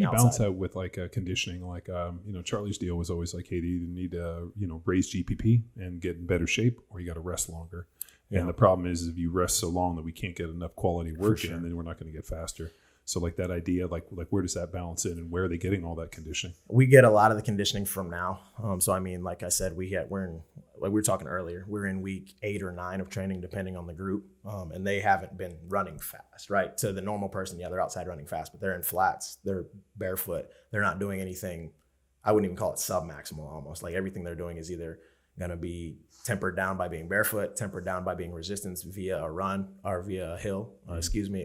you outside. balance that with like conditioning? Like, Charlie's deal was always like, hey, do you need to, raise GPP and get in better shape, or you got to rest longer? Yeah. And the problem is if you rest so long that we can't get enough quality work in, then we're not going to get faster. So like that idea, like where does that balance in, and where are they getting all that conditioning? We get a lot of the conditioning from now. So I mean, like I said, we're in, like we were talking earlier, we're in week 8 or 9 of training, depending on the group. And they haven't been running fast, right? To the normal person, yeah, they're outside running fast, but they're in flats, they're barefoot, they're not doing anything. I wouldn't even call it sub-maximal almost. Like everything they're doing is either going to be tempered down by being barefoot, tempered down by being resistance via a run or via a hill,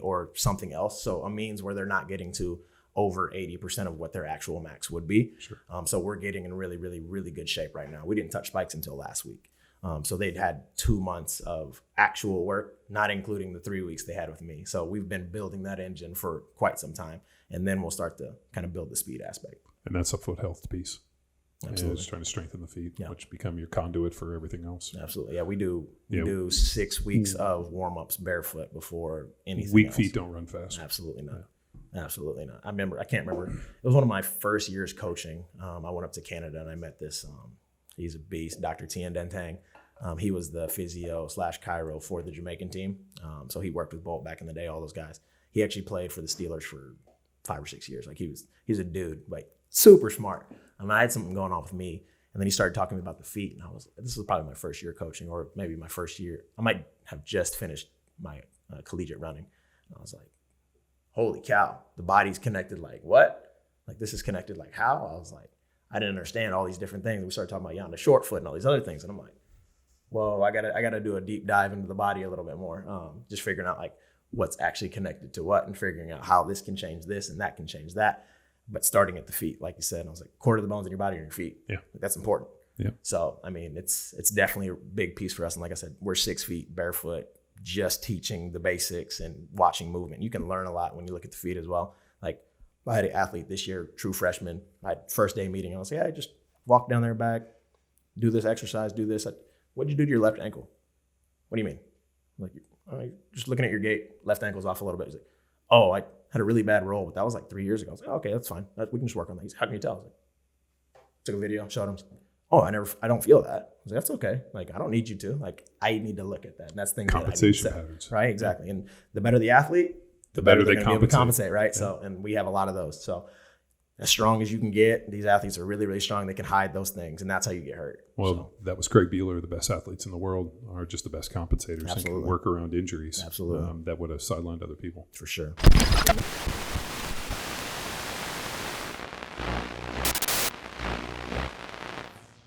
or something else. So a means where they're not getting to over 80% of what their actual max would be. Sure. So we're getting in really, really, really good shape right now. We didn't touch spikes until last week. So they'd had 2 months of actual work, not including the 3 weeks they had with me. So we've been building that engine for quite some time. And then we'll start to kind of build the speed aspect. And that's a foot health piece. Absolutely. And just trying to strengthen the feet, which become your conduit for everything else. Absolutely. Yeah, we do 6 weeks of warm-ups barefoot before anything Weak else. feet don't run fast. Absolutely not. Yeah. Absolutely not. I can't remember. It was one of my first years coaching. I went up to Canada and I met this, he's a beast, Dr. Tien Dentang. He was the physio / chiro for the Jamaican team. So he worked with Bolt back in the day, all those guys. He actually played for the Steelers for 5 or 6 years. Like he's a dude, like super smart. I had something going on with me, and then he started talking to me about the feet, and this was probably my first year coaching, or maybe my first year. I might have just finished my collegiate running. And I was like, holy cow, the body's connected like what? Like this is connected like how? I was like, I didn't understand all these different things. We started talking about the short foot and all these other things, and I'm like, whoa, I gotta do a deep dive into the body a little bit more. Just figuring out like what's actually connected to what, and figuring out how this can change this and that can change that. But starting at the feet, like you said, I was like, quarter of the bones in your body are your feet. Yeah. That's important. Yeah. So, I mean, it's definitely a big piece for us. And like I said, we're 6 feet barefoot, just teaching the basics and watching movement. You can learn a lot when you look at the feet as well. Like I had an athlete this year, true freshman, my first day meeting. I was like, hey, just walk down there back, do this exercise, do this. What'd you do to your left ankle? What do you mean? I'm like, just looking at your gait, left ankle's off a little bit. He's like, oh, I had a really bad roll, but that was like 3 years ago. I was like, okay, that's fine. We can just work on that. He's like, how can you tell? I was like, took a video, showed him. Oh, I don't feel that. I was like, that's okay. Like, I don't need you to. Like, I need to look at that. And that's things compensation that I need to patterns. Right, exactly. And the better the athlete, the better they compensate, right? Yeah. So, and we have a lot of those. So as strong as you can get, these athletes are really, really strong. They can hide those things, and that's how you get hurt. Well, that was Craig Beeler. The best athletes in the world are just the best compensators. Absolutely. And can work around injuries. Absolutely. That would have sidelined other people. For sure.